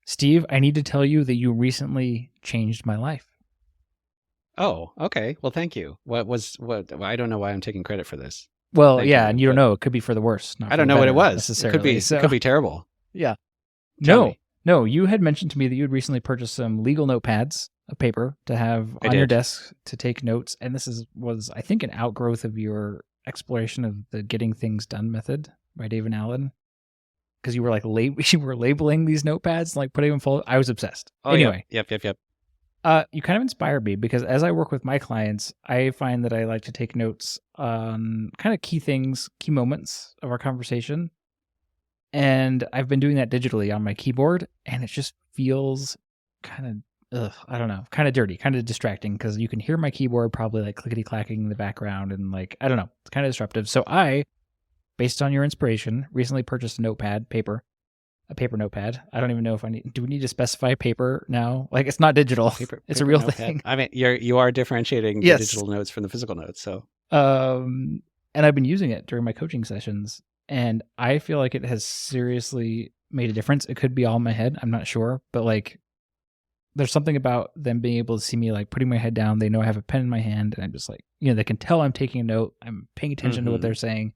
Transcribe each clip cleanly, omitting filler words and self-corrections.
Steve, I need to tell you that you recently changed my life. Oh, okay. Well, thank you. What? I don't know why I'm taking credit for this. Well, Thank yeah, you, and you don't but know. It could be for the worse, not I for don't the know what it better was. It could necessarily. be. So, It could be terrible. yeah. Tell No, me. no, you had mentioned to me that you had recently purchased some legal notepads of paper to have I on your did. desk to take notes. And this was, I think, an outgrowth of your exploration of the Getting Things Done method by David Allen. Because you were like, you were labeling these notepads, and, like putting them full. I was obsessed. Oh, Anyway. Yep. You kind of inspired me because as I work with my clients, I find that I like to take notes on kind of key things, key moments of our conversation. And I've been doing that digitally on my keyboard, and it just feels kind of, I don't know, kind of dirty, kind of distracting because you can hear my keyboard probably like clickety clacking in the background, and like, I don't know, it's kind of disruptive. So I, based on your inspiration, recently purchased a paper notepad. I don't even know if do we need to specify paper now? Like, it's not digital. It's a real notepad. thing. I mean, you are differentiating the digital notes from the physical notes. So, and I've been using it during my coaching sessions, and I feel like it has seriously made a difference. It could be all in my head. I'm not sure, but like, there's something about them being able to see me like putting my head down. They know I have a pen in my hand, and I'm just like, they can tell I'm taking a note. I'm paying attention to what they're saying.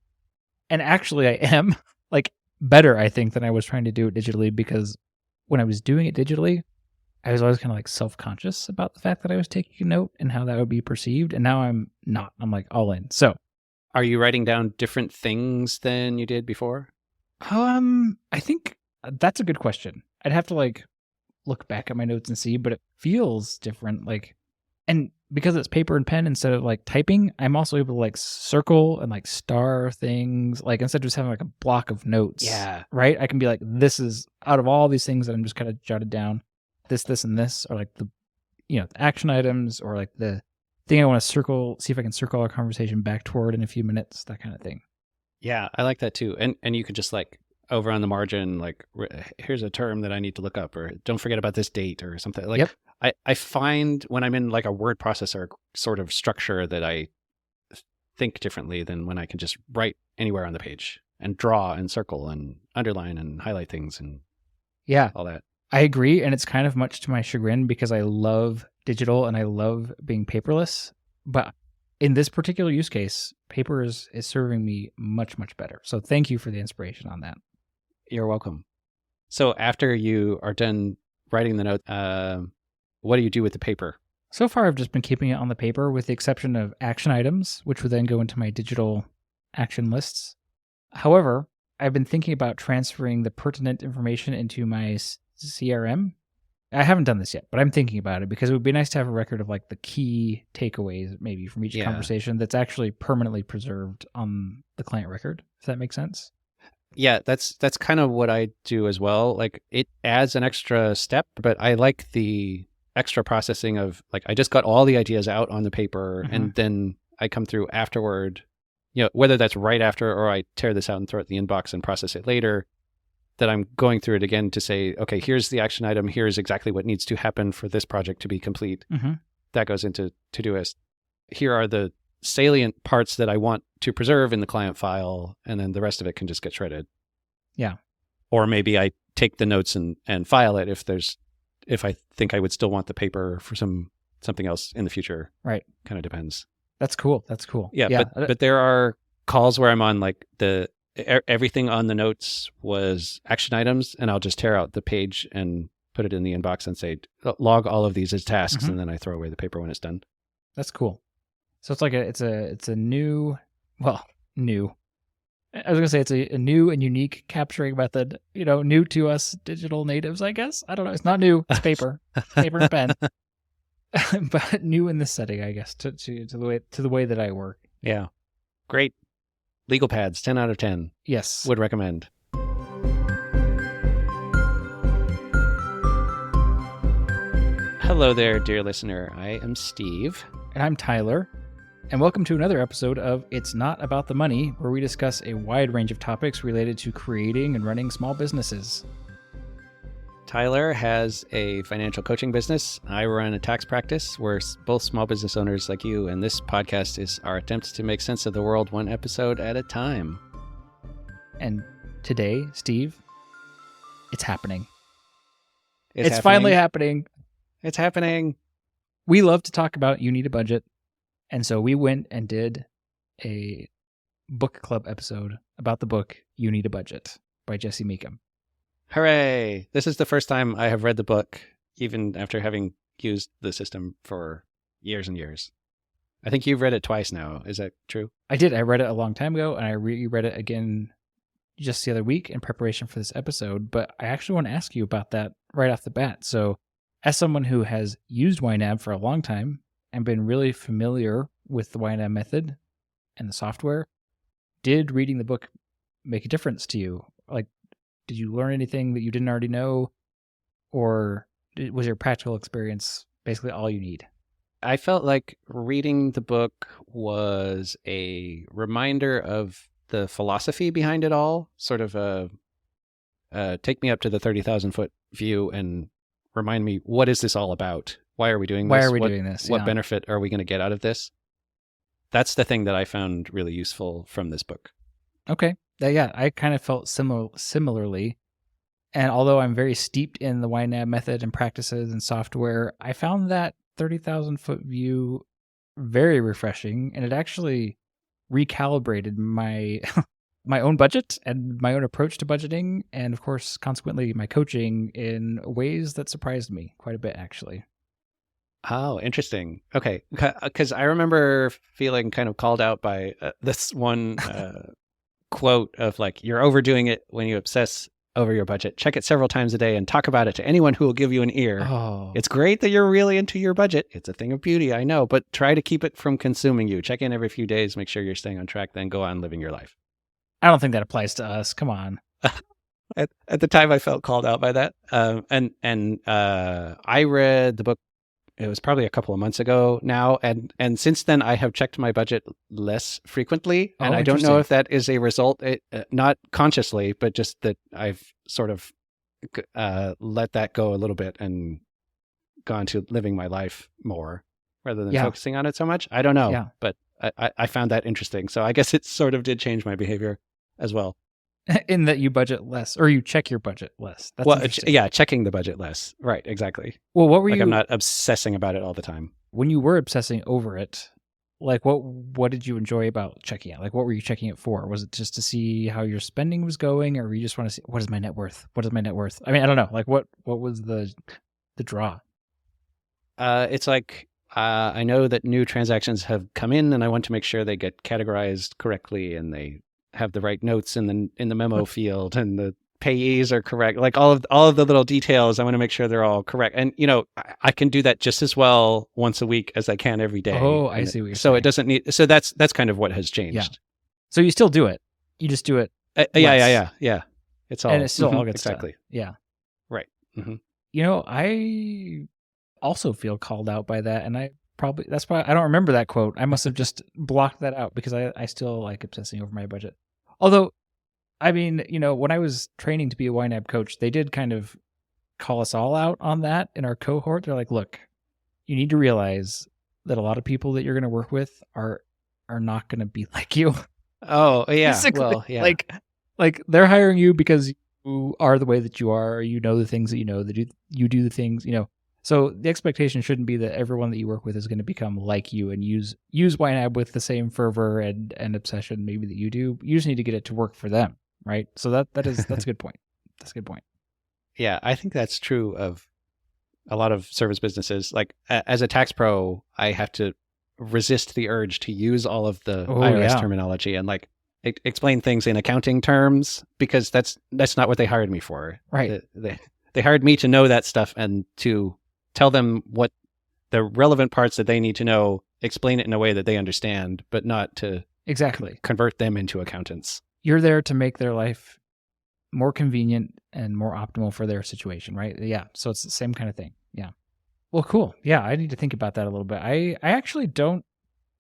And actually I am like better, I think, than I was trying to do it digitally, because when I was doing it digitally, I was always kind of like self-conscious about the fact that I was taking a note and how that would be perceived. And now I'm not. I'm like all in. So, are you writing down different things than you did before? I think that's a good question. I'd have to like look back at my notes and see, but it feels different. Like, and because it's paper and pen instead of like typing, I'm also able to like circle and like star things. Like, instead of just having like a block of notes. Yeah. Right. I can be like, this is out of all these things that I'm just kind of jotted down, this, and this, or like the action items, or like the thing I want to circle, see if I can circle our conversation back toward in a few minutes, that kind of thing. Yeah, I like that too. And you could just like over on the margin, like, here's a term that I need to look up, or don't forget about this date or something. Like, yep. I find when I'm in like a word processor sort of structure that I think differently than when I can just write anywhere on the page and draw and circle and underline and highlight things and all that. I agree. And it's kind of much to my chagrin because I love digital and I love being paperless. But in this particular use case, paper is serving me much, much better. So thank you for the inspiration on that. You're welcome. So after you are done writing the note, what do you do with the paper? So far, I've just been keeping it on the paper with the exception of action items, which would then go into my digital action lists. However, I've been thinking about transferring the pertinent information into my CRM. I haven't done this yet, but I'm thinking about it because it would be nice to have a record of like the key takeaways maybe from each conversation that's actually permanently preserved on the client record, if that makes sense. Yeah, that's kind of what I do as well. Like, it adds an extra step, but I like the extra processing of like, I just got all the ideas out on the paper and then I come through afterward, whether that's right after or I tear this out and throw it in the inbox and process it later, that I'm going through it again to say, okay, here's the action item. Here's exactly what needs to happen for this project to be complete. That goes into Todoist. Here are the salient parts that I want to preserve in the client file, and then the rest of it can just get shredded. Yeah. Or maybe I take the notes and file it if I think I would still want the paper for something else in the future. Right. Kind of depends. That's cool. Yeah. But there are calls where I'm on like everything on the notes was action items, and I'll just tear out the page and put it in the inbox and say, log all of these as tasks. And then I throw away the paper when it's done. That's cool. So it's like it's a new. I was going to say it's a new and unique capturing method, new to us digital natives, I guess. I don't know. It's not new. It's paper and pen, but new in this setting, I guess, to the way that I work. Yeah. Great. Legal pads, 10 out of 10. Yes. Would recommend. Hello there, dear listener. I am Steve. And I'm Tyler. And welcome to another episode of It's Not About the Money, where we discuss a wide range of topics related to creating and running small businesses. Tyler has a financial coaching business. I run a tax practice. We're both small business owners like you, and this podcast is our attempt to make sense of the world one episode at a time. And today, Steve, it's happening. It's finally happening. It's happening. We love to talk about You Need a Budget. And so we went and did a book club episode about the book You Need a Budget by Jesse Mecham. Hooray! This is the first time I have read the book, even after having used the system for years and years. I think you've read it twice now. Is that true? I did. I read it a long time ago, and I reread it again just the other week in preparation for this episode. But I actually want to ask you about that right off the bat. So, as someone who has used YNAB for a long time and been really familiar with the YNAB method and the software, did reading the book make a difference to you? Like, did you learn anything that you didn't already know? Or was your practical experience basically all you need? I felt like reading the book was a reminder of the philosophy behind it all, sort of take me up to the 30,000 foot view and remind me, what is this all about? Why are we doing this? Why are we doing this? What benefit are we going to get out of this? That's the thing that I found really useful from this book. Okay. Yeah, I kind of felt similarly. And although I'm very steeped in the YNAB method and practices and software, I found that 30,000 foot view very refreshing, and it actually recalibrated my my own budget and my own approach to budgeting, and of course, consequently, my coaching in ways that surprised me quite a bit, actually. Oh, interesting. Okay, because I remember feeling kind of called out by this one quote of like, "You're overdoing it when you obsess over your budget. Check it several times a day and talk about it to anyone who will give you an ear. Oh. It's great that you're really into your budget. It's a thing of beauty, I know, but try to keep it from consuming you. Check in every few days, make sure you're staying on track, then go on living your life." I don't think that applies to us. Come on. At the time, I felt called out by that. And I read the book. It was probably a couple of months ago now, and since then I have checked my budget less frequently, and I don't know if that is a result, not consciously, but just that I've sort of let that go a little bit and gone to living my life more rather than focusing on it so much. I don't know, but I found that interesting. So I guess it sort of did change my behavior as well. In that you budget less, or you check your budget less. That's checking the budget less. Right, exactly. Well, what were you? I'm not obsessing about it all the time. When you were obsessing over it, like what did you enjoy about checking it? Like, what were you checking it for? Was it just to see how your spending was going, or you just want to see what is my net worth? What is my net worth? I mean, I don't know. Like, what was the draw? It's like I know that new transactions have come in, and I want to make sure they get categorized correctly and they have the right notes in the memo field, and the payees are correct. Like all of the little details, I want to make sure they're all correct. And I can do that just as well once a week as I can every day. Oh, I see what you're saying. So it doesn't need. So that's kind of what has changed. Yeah. So you still do it. You just do it. Yeah. It's all, and it's still all good exactly. Stuff. Yeah. Right. Mm-hmm. I also feel called out by that, and that's why I don't remember that quote. I must have just blocked that out because I still like obsessing over my budget. Although, I mean, when I was training to be a YNAB coach, they did kind of call us all out on that in our cohort. They're like, look, you need to realize that a lot of people that you're going to work with are not going to be like you. Oh, yeah. Basically, well, yeah. Like they're hiring you because you are the way that you are, or you know the things that you know, that you do the things, So the expectation shouldn't be that everyone that you work with is going to become like you and use YNAB with the same fervor and obsession maybe that you do. You just need to get it to work for them, right? So that's a good point. That's a good point. Yeah, I think that's true of a lot of service businesses. Like as a tax pro, I have to resist the urge to use all of the IRS terminology and like explain things in accounting terms, because that's not what they hired me for. Right. They hired me to know that stuff and to tell them what the relevant parts that they need to know, explain it in a way that they understand, but not to convert them into accountants. You're there to make their life more convenient and more optimal for their situation, right? Yeah. So it's the same kind of thing. Yeah. Well, cool. Yeah. I need to think about that a little bit. I actually don't,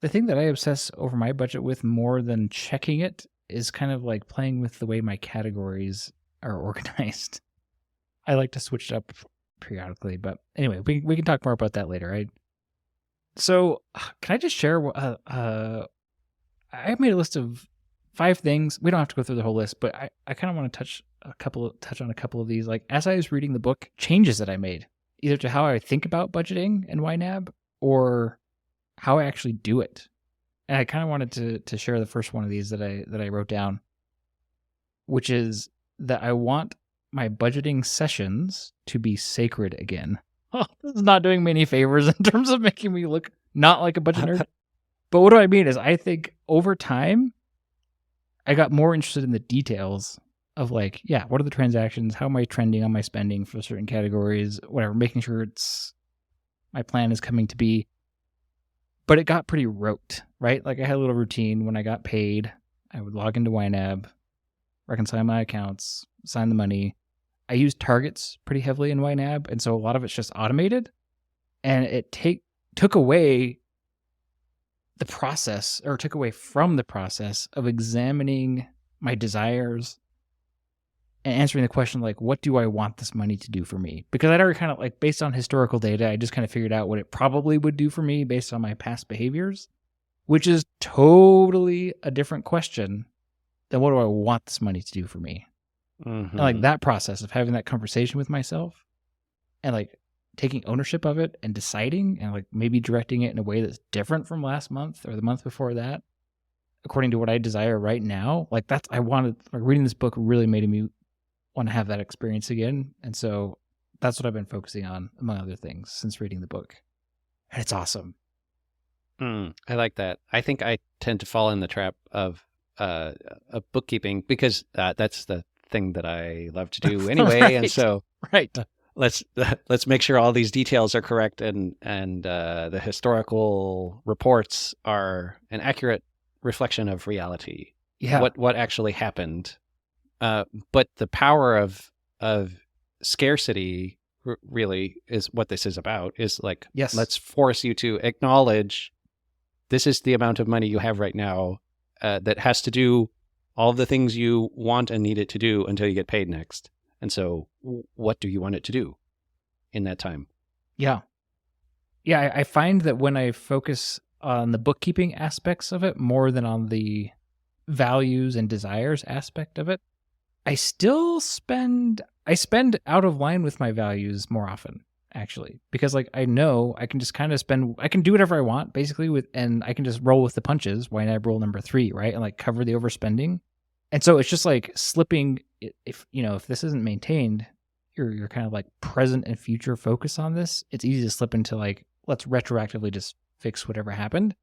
the thing that I obsess over my budget with more than checking it is kind of like playing with the way my categories are organized. I like to switch it up periodically, but anyway, we can talk more about that later, right? So, can I just share? I made a list of 5 things. We don't have to go through the whole list, but I kind of want to touch touch on a couple of these. Like as I was reading the book, changes that I made, either to how I think about budgeting and YNAB or how I actually do it. And I kind of wanted to share the first one of these that I wrote down, which is that I want my budgeting sessions to be sacred again. Oh, this is not doing me any favors in terms of making me look not like a budget nerd. But what do I mean is I think over time, I got more interested in the details of like, yeah, what are the transactions? How am I trending on my spending for certain categories? Whatever, making sure my plan is coming to be. But it got pretty rote, right? Like I had a little routine when I got paid. I would log into YNAB, reconcile my accounts, sign the money. I use targets pretty heavily in YNAB, and so a lot of it's just automated. And it took away the process, or took away from the process of examining my desires and answering the question, like, what do I want this money to do for me? Because I'd already kind of, like, based on historical data, I just kind of figured out what it probably would do for me based on my past behaviors, which is totally a different question than what do I want this money to do for me? And, like, that process of having that conversation with myself and, like, taking ownership of it and deciding and, like, maybe directing it in a way that's different from last month or the month before that, according to what I desire right now, like, reading this book really made me want to have that experience again. And so that's what I've been focusing on, among other things, since reading the book. And it's awesome. I like that. I think I tend to fall in the trap of bookkeeping because that's the thing that I love to do anyway. Right. And so let's make sure all these details are correct and the historical reports are an accurate reflection of reality. Yeah. What actually happened. But the power of scarcity really is what this is about, is like, yes, let's force you to acknowledge this is the amount of money you have right now that has to do all of the things you want and need it to do until you get paid next. And so what do you want it to do in that time? Yeah. Yeah, I find that when I focus on the bookkeeping aspects of it more than on the values and desires aspect of it, I spend out of line with my values more often, actually, because like I know I can just kind of I can do whatever I want basically and I can just roll with the punches. YNAB rule number 3, right? And like cover the overspending. And so it's just like slipping. If this isn't maintained, you're kind of like present and future focus on this. It's easy to slip into like, let's retroactively just fix whatever happened,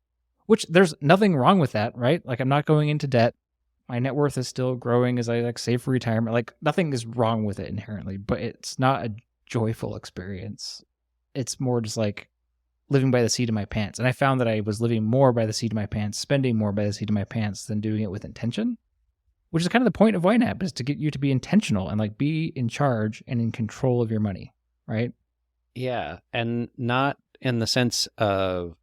which there's nothing wrong with that, right? Like I'm not going into debt. My net worth is still growing as I like save for retirement. Like nothing is wrong with it inherently, but it's not a joyful experience. It's more just like living by the seat of my pants. And I found that I was living more by the seat of my pants, spending more by the seat of my pants than doing it with intention, which is kind of the point of YNAB, is to get you to be intentional and like be in charge and in control of your money, right? Yeah. And not in the sense of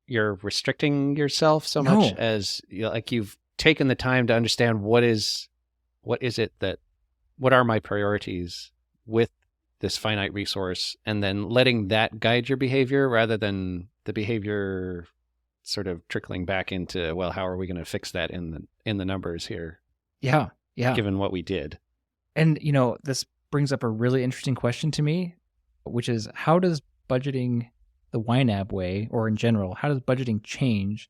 you're restricting yourself so much as like you've taken the time to understand what are my priorities with this finite resource, and then letting that guide your behavior rather than the behavior sort of trickling back into, well, how are we going to fix that in the numbers here? Yeah. Given what we did. And this brings up a really interesting question to me, which is, how does budgeting the YNAB way, or in general, how does budgeting change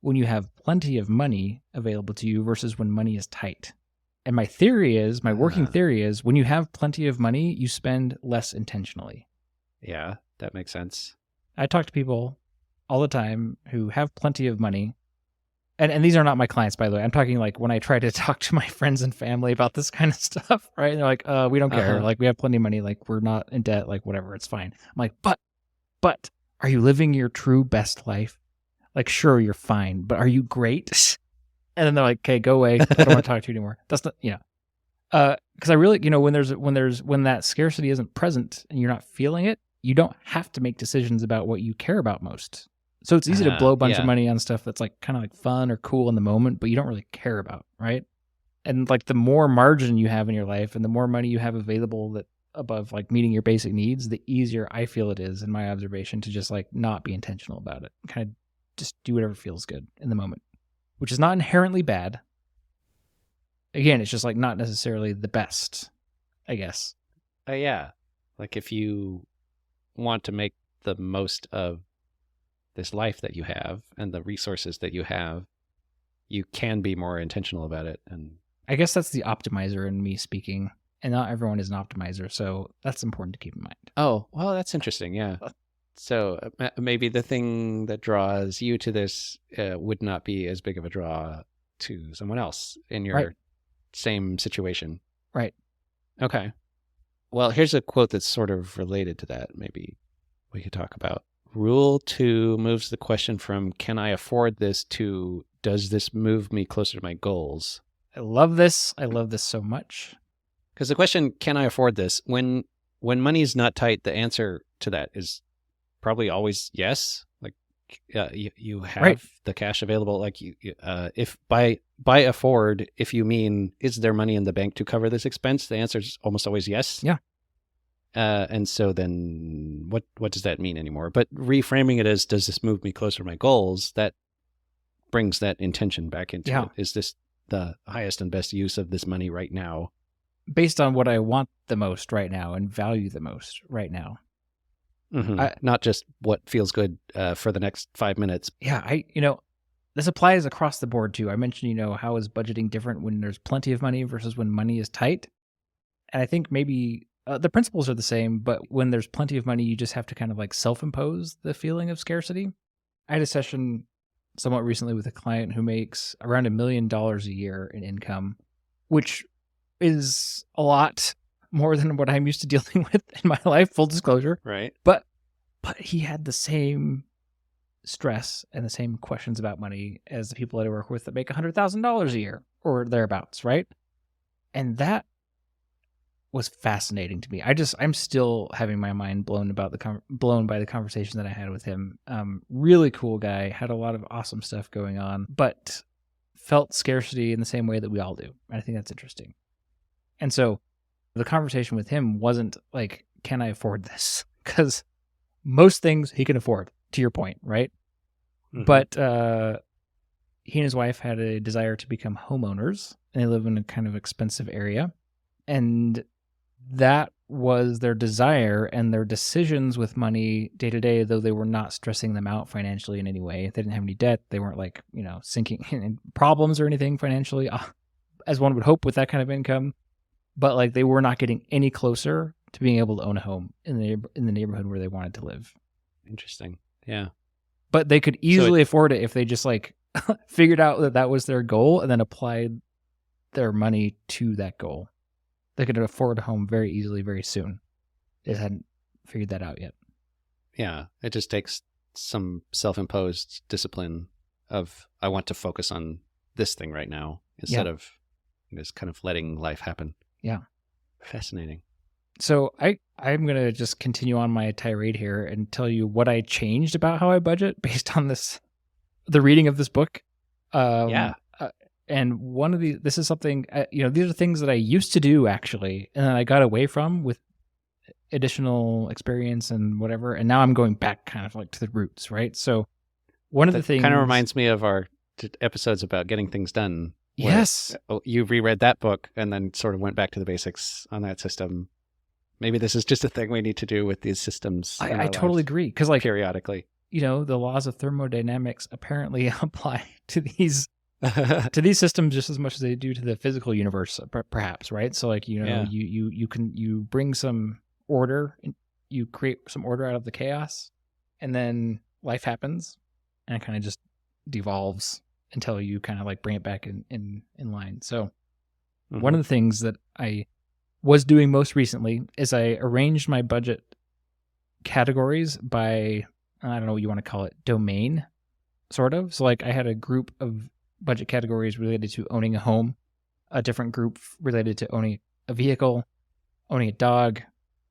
when you have plenty of money available to you versus when money is tight? And my working theory is, when you have plenty of money, you spend less intentionally. Yeah, that makes sense. I talk to people all the time who have plenty of money. And these are not my clients, by the way. I'm talking like when I try to talk to my friends and family about this kind of stuff, right? And they're like, we don't care. Like, we have plenty of money. Like, we're not in debt. Like, whatever, it's fine. I'm like, but are you living your true best life? Like, sure, you're fine, but are you great? And then they're like, okay, go away. I don't want to talk to you anymore. That's not, because I really, when that scarcity isn't present and you're not feeling it, you don't have to make decisions about what you care about most. So it's easy to blow a bunch of money on stuff that's like kind of like fun or cool in the moment, but you don't really care about, right? And like the more margin you have in your life and the more money you have available that above like meeting your basic needs, the easier I feel it is, in my observation, to just like not be intentional about it. Kind of just do whatever feels good in the moment, which is not inherently bad. again, it's just like not necessarily the best, I guess. Yeah. Like if you want to make the most of this life that you have and the resources that you have, you can be more intentional about it. And I guess that's the optimizer in me speaking, and not everyone is an optimizer, so that's important to keep in mind. oh, well, that's interesting. Yeah. So maybe the thing that draws you to this would not be as big of a draw to someone else in your same situation. Right. Okay. Well, here's a quote that's sort of related to that. Maybe we could talk about. Rule 2 moves the question from can I afford this to does this move me closer to my goals? I love this. I love this so much. Because the question, can I afford this? When money is not tight, the answer to that is probably always yes. Like you have the cash available. Like if by afford, if you mean is there money in the bank to cover this expense, the answer is almost always yes. Yeah. And so then what does that mean anymore? But reframing it as does this move me closer to my goals? That brings that intention back into it. Is this the highest and best use of this money right now? Based on what I want the most right now and value the most right now. Mm-hmm. Not just what feels good for the next 5 minutes. Yeah, this applies across the board too. I mentioned, how is budgeting different when there's plenty of money versus when money is tight? And I think maybe the principles are the same, but when there's plenty of money, you just have to kind of like self-impose the feeling of scarcity. I had a session somewhat recently with a client who makes around $1 million a year in income, which is a lot more than what I'm used to dealing with in my life, full disclosure. Right. But he had the same stress and the same questions about money as the people that I work with that make $100,000 a year or thereabouts, right? And that was fascinating to me. I'm still having my mind blown by the conversation that I had with him. Really cool guy, had a lot of awesome stuff going on, but felt scarcity in the same way that we all do. And I think that's interesting. And so the conversation with him wasn't like, can I afford this? Because most things he can afford, to your point, right? Mm-hmm. But he and his wife had a desire to become homeowners, and they live in a kind of expensive area. And that was their desire, and their decisions with money day to day, though they were not stressing them out financially in any way. They didn't have any debt. They weren't like, sinking in problems or anything financially, as one would hope with that kind of income. But like they were not getting any closer to being able to own a home in the neighborhood where they wanted to live. Interesting. Yeah. But they could easily afford it if they just like figured out that was their goal and then applied their money to that goal. They could afford a home very easily, very soon. They just hadn't figured that out yet. Yeah. It just takes some self-imposed discipline of, I want to focus on this thing right now instead of just kind of letting life happen. Yeah. Fascinating. So I'm going to just continue on my tirade here and tell you what I changed about how I budget based on the reading of this book. And this is something, these are things that I used to do actually, and I got away from with additional experience and whatever. And now I'm going back kind of like to the roots, right? So one of the things kind of reminds me of our episodes about getting things done. Yes. You reread that book and then sort of went back to the basics on that system. Maybe this is just a thing we need to do with these systems. I totally agree. Because like periodically, the laws of thermodynamics apparently apply to these systems just as much as they do to the physical universe, perhaps, right? So like, you bring some order, you create some order out of the chaos, and then life happens and it kind of just devolves until you kind of like bring it back in line. So one of the things that I was doing most recently is I arranged my budget categories by, I don't know what you want to call it, domain, sort of. So like I had a group of budget categories related to owning a home, a different group related to owning a vehicle, owning a dog.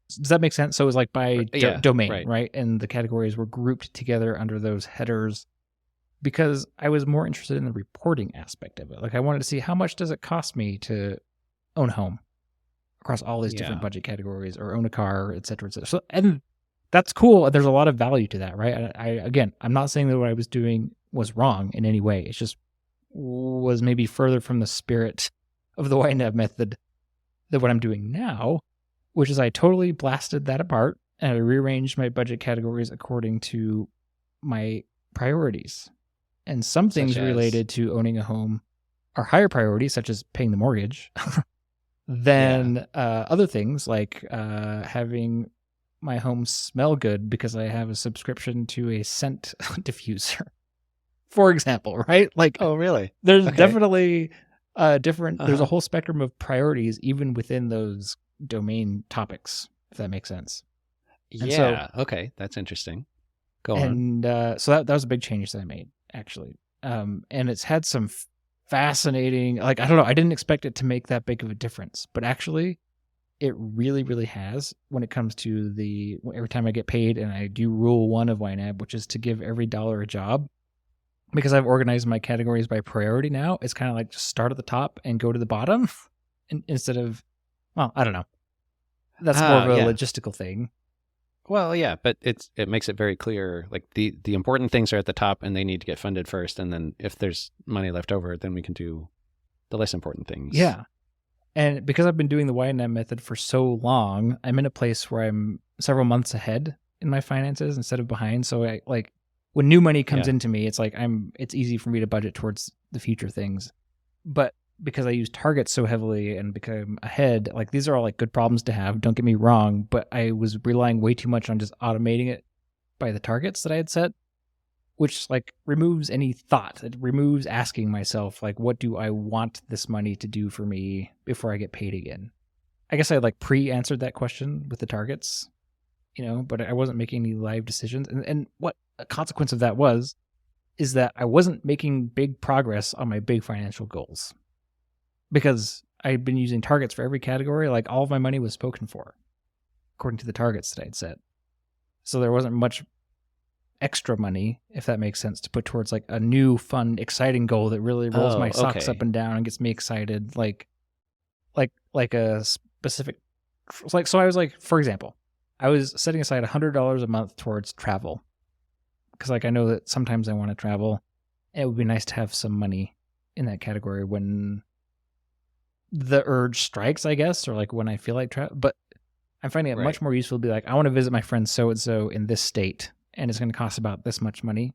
Does that make sense? So it was like by domain, right? And the categories were grouped together under those headers because I was more interested in the reporting aspect of it. Like I wanted to see how much does it cost me to own a home across all these different budget categories, or own a car, et cetera, et cetera. So, and that's cool. There's a lot of value to that, right? Again, I'm not saying that what I was doing was wrong in any way. It's just was maybe further from the spirit of the YNAB method than what I'm doing now, which is I totally blasted that apart and I rearranged my budget categories according to my priorities. And some things related to owning a home are higher priorities, such as paying the mortgage, than other things like having my home smell good because I have a subscription to a scent diffuser, for example, right? Like, oh, really? There's definitely different. There's a whole spectrum of priorities even within those domain topics, if that makes sense. Okay, that's interesting. Go on. And so that was a big change that I made, actually. And it's had some fascinating, like, I don't know, I didn't expect it to make that big of a difference, but actually it really, really has when it comes to every time I get paid, and I do rule 1 of YNAB, which is to give every dollar a job. Because I've organized my categories by priority now, it's kind of like just start at the top and go to the bottom instead of, well, I don't know. That's more of a logistical thing. Well, yeah, but it makes it very clear, like the important things are at the top and they need to get funded first. And then if there's money left over, then we can do the less important things. Yeah. And because I've been doing the YNAB method for so long, I'm in a place where I'm several months ahead in my finances instead of behind. So I like when new money comes into me, it's like it's easy for me to budget towards the future things. But because I use targets so heavily and become ahead, like these are all like good problems to have, don't get me wrong, but I was relying way too much on just automating it by the targets that I had set, which like removes any thought. It removes asking myself, like, what do I want this money to do for me before I get paid again? I guess I like pre-answered that question with the targets, but I wasn't making any live decisions. And what a consequence of that is that I wasn't making big progress on my big financial goals because I'd been using targets for every category. Like all of my money was spoken for according to the targets that I'd set. So there wasn't much extra money, if that makes sense, to put towards like a new, fun, exciting goal that really rolls my socks up and down and gets me excited. Like a specific, like, so I was like, for example, I was setting aside $100 a month towards travel because like I know that sometimes I want to travel. And it would be nice to have some money in that category when the urge strikes, I guess, or like when I feel like travel. But I'm finding it much more useful to be like, I want to visit my friend so-and-so in this state, and it's going to cost about this much money.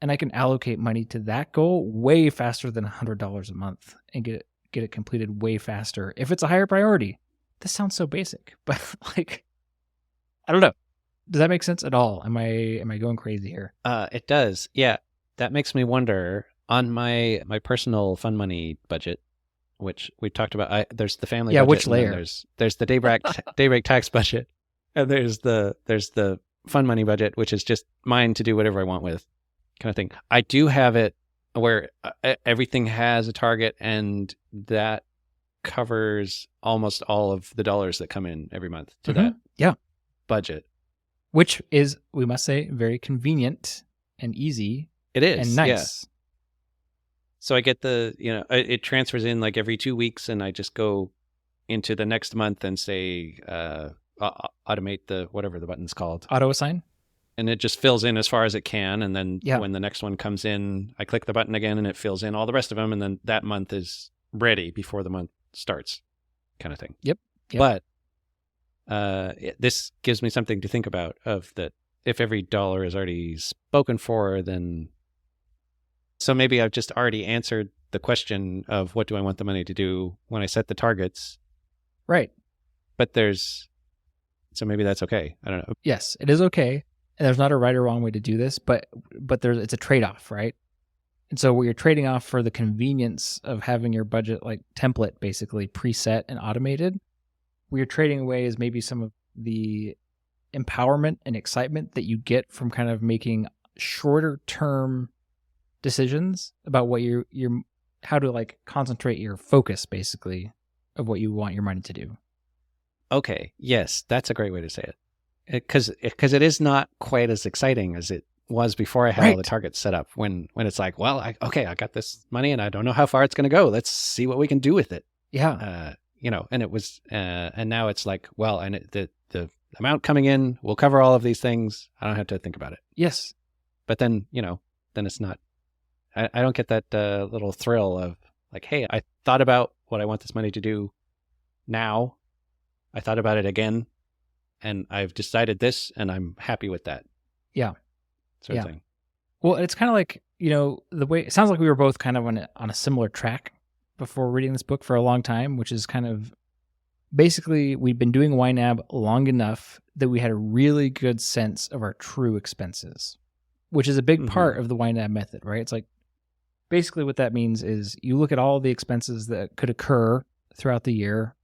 And I can allocate money to that goal way faster than $100 a month and get it completed way faster if it's a higher priority. This sounds so basic, but like, I don't know. Does that make sense at all? Am I going crazy here? It does. Yeah. That makes me wonder on my personal fund money budget, which we talked about. There's the family budget. Which layer? There's the daybreak tax budget, and there's the fund money budget, which is just mine to do whatever I want with, kind of thing. I do have it where everything has a target, and that covers almost all of the dollars that come in every month to that budget. Which is, we must say, very convenient and easy. It is. And nice. Yeah. So I get it transfers in like every 2 weeks, and I just go into the next month and say, automate whatever the button's called. Auto assign. And it just fills in as far as it can. And then when the next one comes in, I click the button again and it fills in all the rest of them. And then that month is ready before the month starts, kind of thing. Yep. But this gives me something to think about, of that if every dollar is already spoken for, then so maybe I've just already answered the question of what do I want the money to do when I set the targets. Right. But so maybe that's okay. I don't know. Yes, it is okay. And there's not a right or wrong way to do this, but it's a trade-off, right? And so what you're trading off for the convenience of having your budget like template basically preset and automated, what you're trading away is maybe some of the empowerment and excitement that you get from kind of making shorter term decisions about what how to like concentrate your focus basically of what you want your money to do. Okay. Yes, that's a great way to say it. Because it is not quite as exciting as it was before I had all the targets set up. When it's like, well, I got this money and I don't know how far it's going to go. Let's see what we can do with it. Yeah. And it was, and now it's like, well, and the amount coming in will cover all of these things. I don't have to think about it. Yes. But then, then it's not. I don't get that little thrill of like, hey, I thought about what I want this money to do now. I thought about it again, and I've decided this, and I'm happy with that. Yeah. Sort of thing. Well, it's kind of like, the way it sounds like we were both kind of on a similar track before reading this book for a long time, which is kind of basically we'd been doing YNAB long enough that we had a really good sense of our true expenses, which is a big part of the YNAB method, right? It's like basically what that means is you look at all the expenses that could occur throughout the year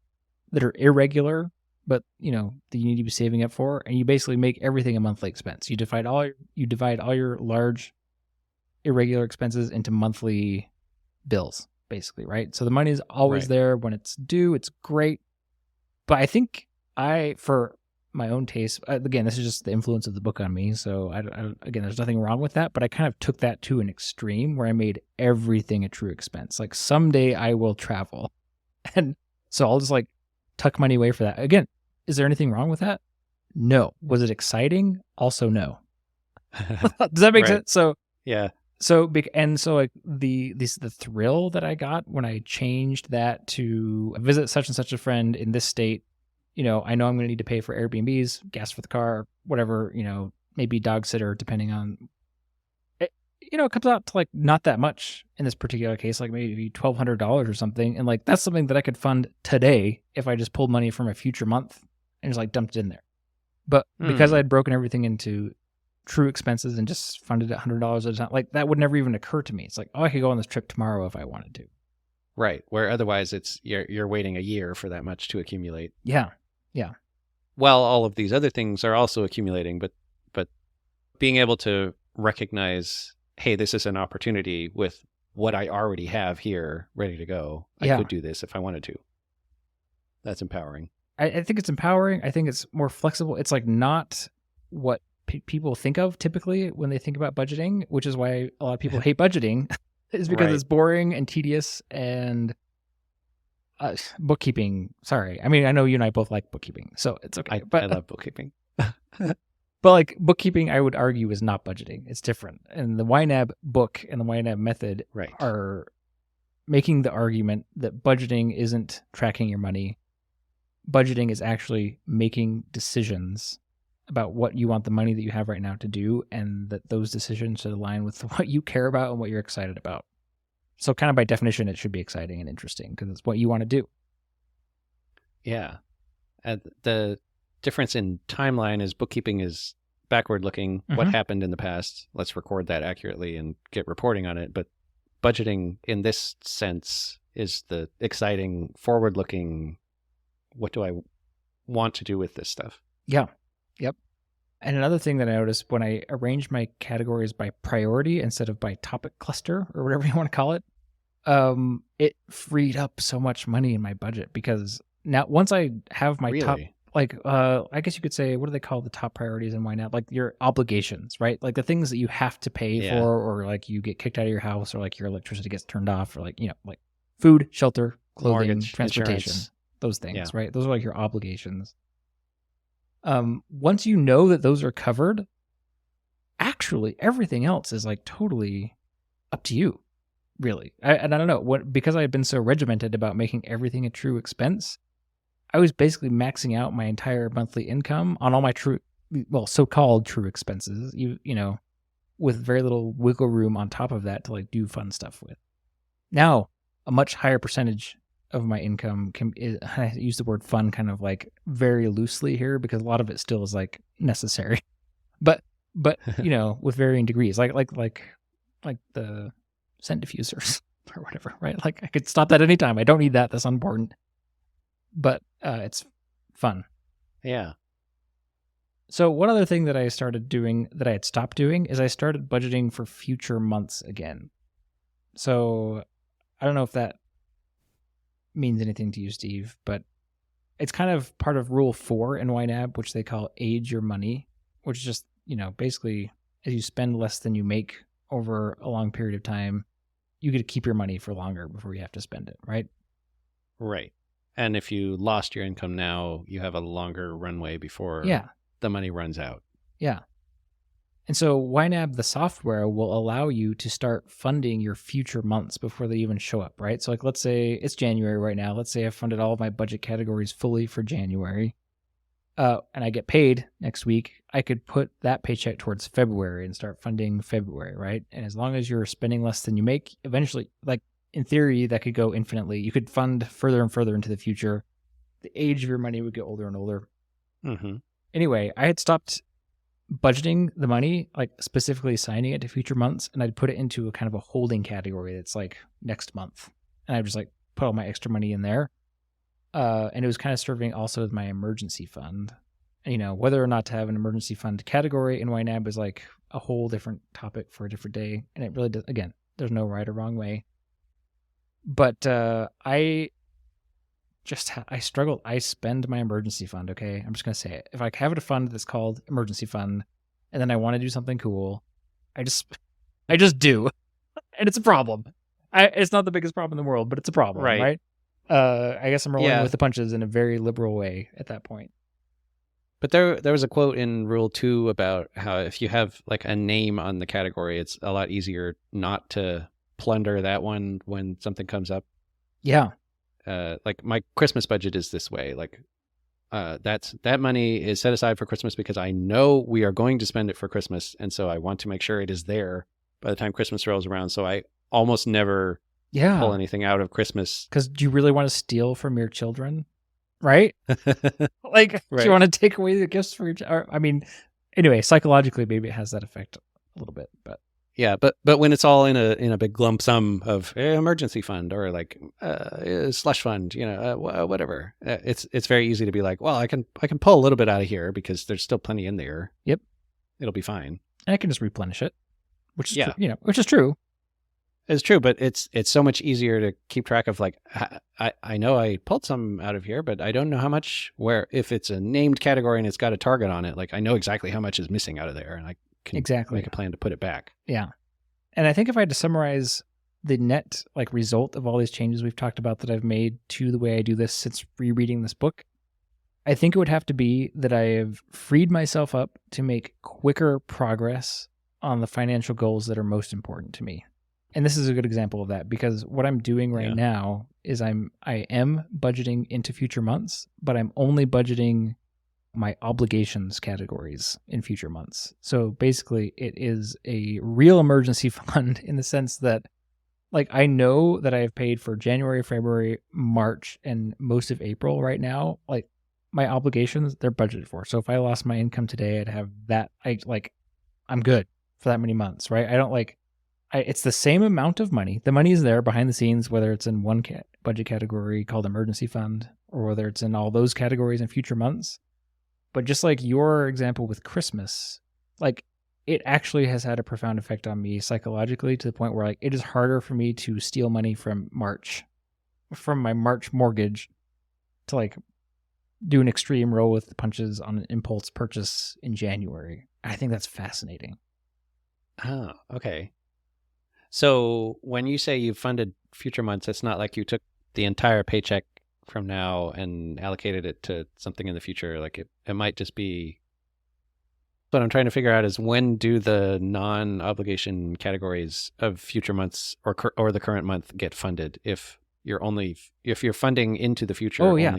that are irregular, but that you need to be saving up for, and you basically make everything a monthly expense. You divide all your large irregular expenses into monthly bills, basically, right? So the money is always there when it's due. It's great. But I think for my own taste, again, this is just the influence of the book on me. So again, there's nothing wrong with that, but I kind of took that to an extreme where I made everything a true expense. Like someday I will travel. And so I'll just like tuck money away for that. Again, is there anything wrong with that? No. Was it exciting? Also no. Does that make sense? So yeah. So like the thrill that I got when I changed that to visit such and such a friend in this state, I know I'm going to need to pay for Airbnbs, gas for the car, whatever, maybe dog sitter, depending on it. It comes out to like not that much in this particular case, like maybe $1,200 or something, and like that's something that I could fund today if I just pulled money from a future month and just like dumped it in there. But because I had broken everything into true expenses and just funded it $100 at a time, like that would never even occur to me. It's like, oh, I could go on this trip tomorrow if I wanted to. Right. Where otherwise it's you're waiting a year for that much to accumulate. Yeah. Well, all of these other things are also accumulating, but being able to recognize, hey, this is an opportunity with what I already have here ready to go. I could do this if I wanted to. That's empowering. I think it's empowering. I think it's more flexible. It's like not what people think of typically when they think about budgeting, which is why a lot of people hate budgeting, is because it's boring and tedious and bookkeeping. Sorry. I mean, I know you and I both like bookkeeping, so it's okay. I love bookkeeping. But like bookkeeping, I would argue is not budgeting. It's different. And the YNAB book and the YNAB method are making the argument that budgeting isn't tracking your money. Budgeting is actually making decisions about what you want the money that you have right now to do, and that those decisions should align with what you care about and what you're excited about. So kind of by definition, it should be exciting and interesting because it's what you want to do. Yeah. The difference in timeline is bookkeeping is backward looking. What happened in the past? Let's record that accurately and get reporting on it. But budgeting in this sense is the exciting, forward looking, what do I want to do with this stuff? Yeah. Yep. And another thing that I noticed when I arranged my categories by priority instead of by topic cluster or whatever you want to call it, it freed up so much money in my budget because now once I have my top, like, I guess you could say, what do they call the top priorities in YNAB? Like your obligations, right? Like the things that you have to pay for, or like you get kicked out of your house, or like your electricity gets turned off, or like, like food, shelter, clothing, mortgage, transportation, insurance. Those things, right? Those are like your obligations. Once you know that those are covered, actually everything else is like totally up to you, really. And I don't know because I had been so regimented about making everything a true expense. I was basically maxing out my entire monthly income on all my so-called true expenses, with very little wiggle room on top of that to like do fun stuff with. Now, a much higher percentage of my income I use the word fun kind of like very loosely here because a lot of it still is like necessary, but with varying degrees, like the scent diffusers or whatever, right? Like I could stop that anytime. I don't need that. That's unimportant, but it's fun. Yeah. So one other thing that I started doing that I had stopped doing is I started budgeting for future months again. So I don't know if that means anything to you, Steve, but it's kind of part of Rule 4 in YNAB, which they call age your money, which is just, basically as you spend less than you make over a long period of time, you get to keep your money for longer before you have to spend it, right? Right. And if you lost your income now, you have a longer runway before the money runs out. Yeah. And so YNAB, the software, will allow you to start funding your future months before they even show up, right? So like, let's say it's January right now. Let's say I've funded all of my budget categories fully for January, and I get paid next week. I could put that paycheck towards February and start funding February, right? And as long as you're spending less than you make, eventually, like in theory, that could go infinitely. You could fund further and further into the future. The age of your money would get older and older. Mm-hmm. Anyway, I had stopped budgeting the money, like specifically assigning it to future months, and I'd put it into a kind of a holding category that's like next month. And I just like put all my extra money in there. And it was kind of serving also as my emergency fund. And, you know, whether or not to have an emergency fund category in YNAB is like a whole different topic for a different day. And it really does, again, there's no right or wrong way. But I struggled. I spend my emergency fund, okay? I'm just going to say it. If I have a fund that's called emergency fund and then I want to do something cool, I just do. And it's a problem. It's not the biggest problem in the world, but it's a problem, right? I guess I'm rolling with the punches in a very liberal way at that point. But there was a quote in Rule 2 about how if you have like a name on the category, it's a lot easier not to plunder that one when something comes up. Yeah. Like my Christmas budget is this way. Like that money is set aside for Christmas because I know we are going to spend it for Christmas, and so I want to make sure it is there by the time Christmas rolls around. So I almost never pull anything out of Christmas. Because do you really want to steal from your children? Right? Like, do you want to take away the gifts for your child? I mean, anyway, psychologically, maybe it has that effect a little bit, but. Yeah, but when it's all in a big lump sum of emergency fund or like slush fund, you know, whatever, it's very easy to be like, well, I can pull a little bit out of here because there's still plenty in there. Yep, it'll be fine. And I can just replenish it, which is which is true. It's true, but it's so much easier to keep track of. Like, I know I pulled some out of here, but I don't know how much. Where if it's a named category and it's got a target on it, like I know exactly how much is missing out of there, and I can make a plan to put it back. Yeah. And I think if I had to summarize the net like result of all these changes we've talked about that I've made to the way I do this since rereading this book, I think it would have to be that I have freed myself up to make quicker progress on the financial goals that are most important to me. And this is a good example of that because what I'm doing right now is I am budgeting into future months, but I'm only budgeting my obligations categories in future months. So basically it is a real emergency fund in the sense that like I know that I have paid for January, February, March, and most of April right now. Like my obligations, they're budgeted for. So if I lost my income today, I'd have that. I'm good for that many months, right? I don't it's the same amount of money. The money is there behind the scenes, whether it's in one budget category called emergency fund or whether it's in all those categories in future months. But just like your example with Christmas, like it actually has had a profound effect on me psychologically to the point where like it is harder for me to steal money from my March mortgage to like do an extreme roll with the punches on an impulse purchase in January. I think that's fascinating. Oh, okay. So when you say you've funded future months, it's not like you took the entire paycheck from now and allocated it to something in the future. Like it might just be. What I'm trying to figure out is when do the non-obligation categories of future months or the current month get funded if you're funding into the future. Oh, yeah.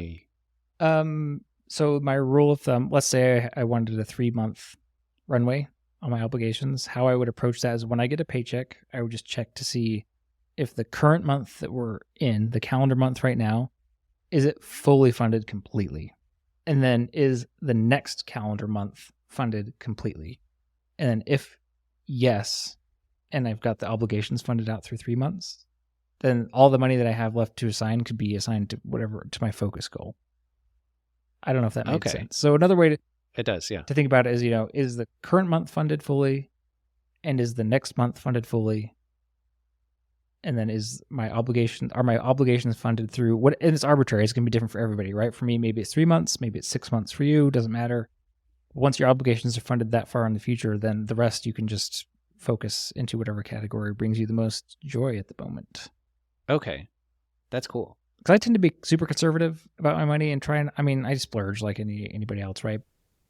So my rule of thumb, let's say I wanted a 3-month runway on my obligations. How I would approach that is when I get a paycheck, I would just check to see if the current month that we're in, the calendar month right now, is it fully funded completely? And then is the next calendar month funded completely? And then if yes, and I've got the obligations funded out through 3 months, then all the money that I have left to assign could be assigned to my focus goal. I don't know if that makes sense. So another way it does, yeah, to think about it is, is the current month funded fully, and is the next month funded fully? And then are my obligations funded through what? And it's arbitrary. It's going to be different for everybody, right? For me, maybe it's 3 months, maybe it's 6 months for you. Doesn't matter. Once your obligations are funded that far in the future, then the rest you can just focus into whatever category brings you the most joy at the moment. Okay, that's cool. Because I tend to be super conservative about my money and I splurge like anybody else, right?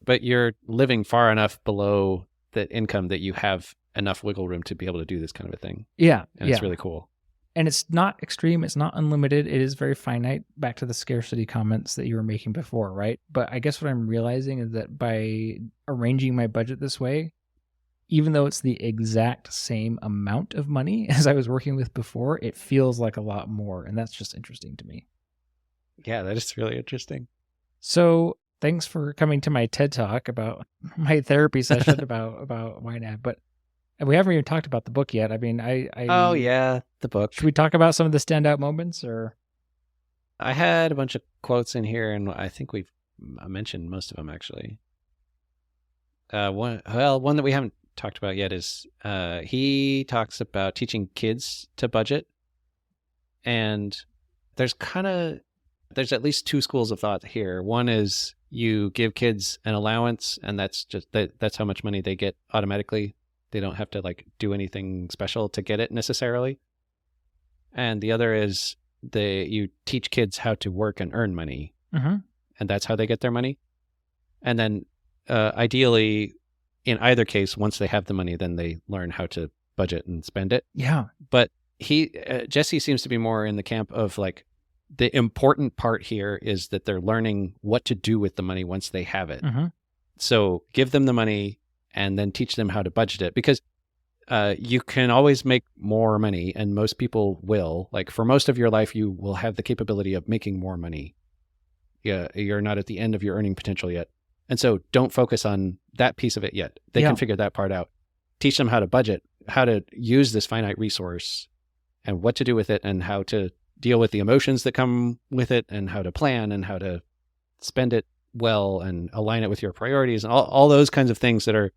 But you're living far enough below that income that you have enough wiggle room to be able to do this kind of a thing. Yeah. And it's really cool. And it's not extreme. It's not unlimited. It is very finite. Back to the scarcity comments that you were making before, right? But I guess what I'm realizing is that by arranging my budget this way, even though it's the exact same amount of money as I was working with before, it feels like a lot more. And that's just interesting to me. Yeah, that is really interesting. So thanks for coming to my TED Talk about my therapy session about YNAB. But we haven't even talked about the book yet. I mean, Oh yeah, the book. Should we talk about some of the standout moments, or? I had a bunch of quotes in here, and I think we've mentioned most of them actually. One that we haven't talked about yet is he talks about teaching kids to budget, and there's at least two schools of thought here. One is you give kids an allowance, and that's how much money they get automatically. They don't have to like do anything special to get it necessarily. And the other is you teach kids how to work and earn money, and that's how they get their money. And then ideally, in either case, once they have the money, then they learn how to budget and spend it. Yeah. But Jesse seems to be more in the camp of like, the important part here is that they're learning what to do with the money once they have it. So give them the money and then teach them how to budget it, because you can always make more money, and most people will. Like for most of your life, you will have the capability of making more money. Yeah, you're not at the end of your earning potential yet. And so don't focus on that piece of it yet. They can figure that part out. Teach them how to budget, how to use this finite resource and what to do with it, and how to deal with the emotions that come with it, and how to plan and how to spend it well and align it with your priorities, and all those kinds of things that are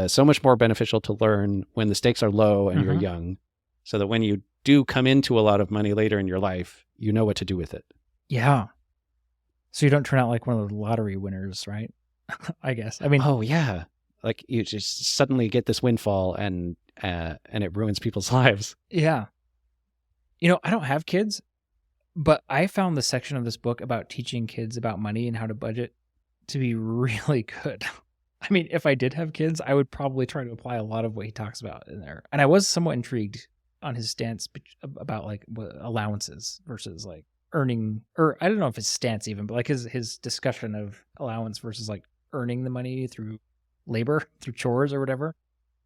so much more beneficial to learn when the stakes are low and you're young, so that when you do come into a lot of money later in your life, you know what to do with it. Yeah. So you don't turn out like one of the lottery winners, right? I guess. I mean, oh yeah, like you just suddenly get this windfall and it ruins people's lives. Yeah. You know, I don't have kids, but I found the section of this book about teaching kids about money and how to budget to be really good. I mean, if I did have kids, I would probably try to apply a lot of what he talks about in there. And I was somewhat intrigued on his stance about like allowances versus like earning, or I don't know if his stance even, but like his discussion of allowance versus like earning the money through labor, through chores or whatever.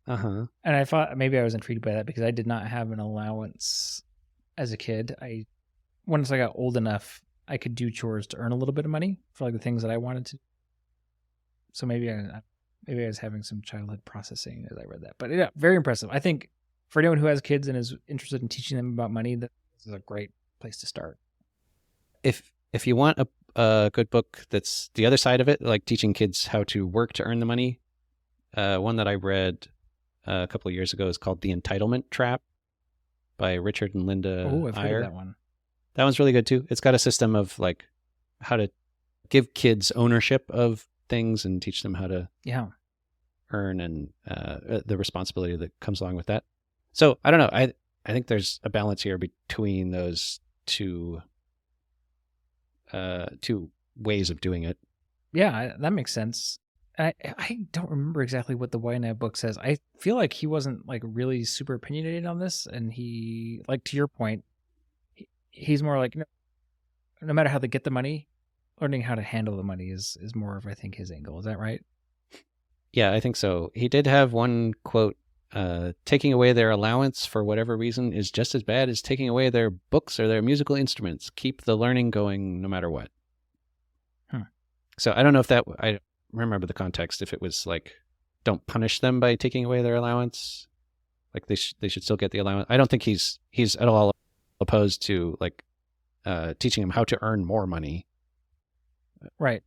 And I thought maybe I was intrigued by that because I did not have an allowance as a kid. Once I got old enough, I could do chores to earn a little bit of money for like the things that I wanted to. So maybe I was having some childhood processing as I read that. But yeah, very impressive. I think for anyone who has kids and is interested in teaching them about money, this is a great place to start. If you want a good book that's the other side of it, like teaching kids how to work to earn the money, one that I read a couple of years ago is called The Entitlement Trap by Richard and Linda Oh, I've Iyer. heard of that one. That one's really good too. It's got a system of like how to give kids ownership of things and teach them how to earn, and the responsibility that comes along with that. So I don't know. I think there's a balance here between those two ways of doing it. Yeah, that makes sense. I don't remember exactly what the YNAB book says. I feel like he wasn't like really super opinionated on this, and he, like to your point, he's more like no matter how they get the money, learning how to handle the money is more of, I think, his angle. Is that right? Yeah, I think so. He did have one quote, taking away their allowance for whatever reason is just as bad as taking away their books or their musical instruments. Keep the learning going no matter what. So I don't know if I remember the context, if it was like, don't punish them by taking away their allowance. Like they should still get the allowance. I don't think he's at all opposed to like teaching them how to earn more money. Right.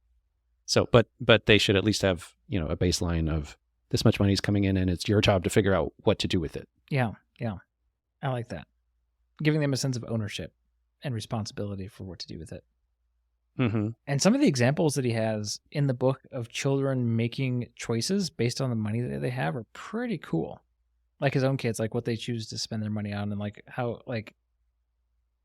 So, but they should at least have, a baseline of this much money is coming in and it's your job to figure out what to do with it. Yeah. Yeah. I like that. Giving them a sense of ownership and responsibility for what to do with it. And some of the examples that he has in the book of children making choices based on the money that they have are pretty cool. Like his own kids, like what they choose to spend their money on, and like how, like,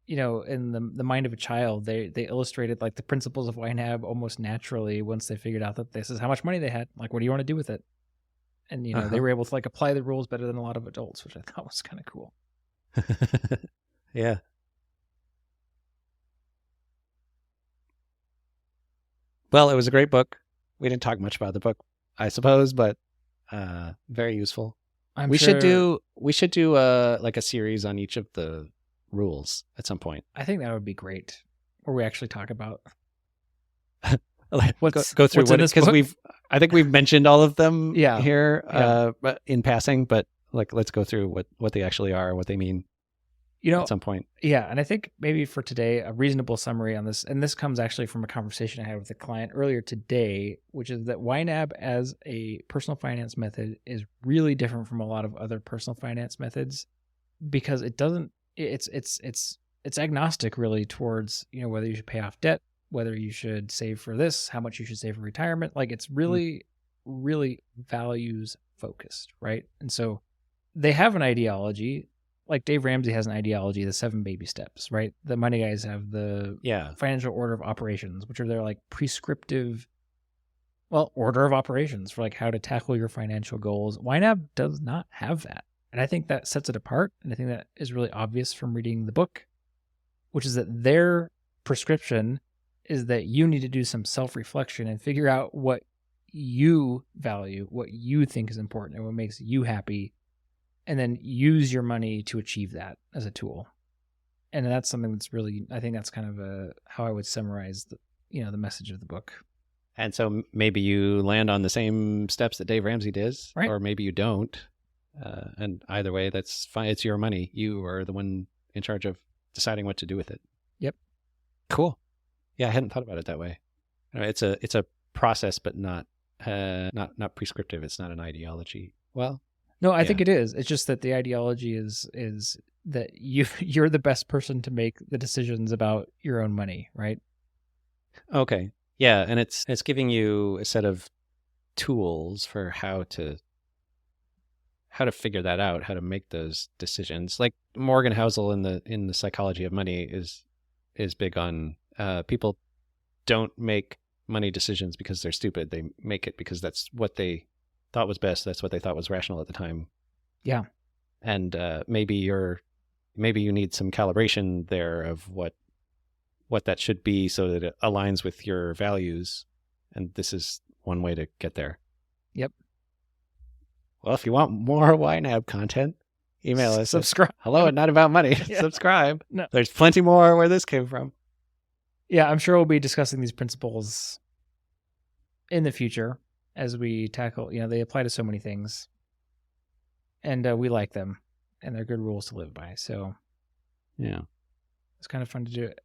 in the mind of a child, they illustrated like the principles of YNAB almost naturally once they figured out that this is how much money they had. Like, what do you want to do with it? And, they were able to like apply the rules better than a lot of adults, which I thought was kind of cool. Yeah. Well, it was a great book. We didn't talk much about the book, I suppose, but very useful. We should do like a series on each of the rules at some point. I think that would be great. Where we actually talk about go through what, because I think we've mentioned all of them here but in passing, but like let's go through what they actually are, what they mean. At some point. Yeah. And I think maybe for today, a reasonable summary on this, and this comes actually from a conversation I had with a client earlier today, which is that YNAB as a personal finance method is really different from a lot of other personal finance methods because it's agnostic really towards, whether you should pay off debt, whether you should save for this, how much you should save for retirement. Like it's really, really values focused, right? And so they have an ideology. Like Dave Ramsey has an ideology, the 7 baby steps, right? The money guys have the financial order of operations, which are their like prescriptive, order of operations for like how to tackle your financial goals. YNAB does not have that. And I think that sets it apart. And I think that is really obvious from reading the book, which is that their prescription is that you need to do some self-reflection and figure out what you value, what you think is important and what makes you happy. And then use your money to achieve that as a tool. And that's something that's really, I think that's kind of how I would summarize the message of the book. And so maybe you land on the same steps that Dave Ramsey does, right. Or maybe you don't. And either way, that's fine. It's your money. You are the one in charge of deciding what to do with it. Yep. Cool. Yeah, I hadn't thought about it that way. It's a process, but not prescriptive. It's not an ideology. Well, no, I think it is. It's just that the ideology is that you're the best person to make the decisions about your own money, right? Okay. Yeah, and it's giving you a set of tools for how to figure that out, how to make those decisions. Like Morgan Housel in the Psychology of Money is big on people don't make money decisions because they're stupid. They make it because that's what they thought was best. That's what they thought was rational at the time. Yeah. And maybe you need some calibration there of what that should be so that it aligns with your values. And this is one way to get there. Yep. Well, if you want more YNAB content, email us. Subscribe. hello@notaboutmoney. Yeah. Subscribe. No. There's plenty more where this came from. Yeah, I'm sure we'll be discussing these principles in the future as we tackle, they apply to so many things. And we like them, and they're good rules to live by. So, yeah, it's kind of fun to do it.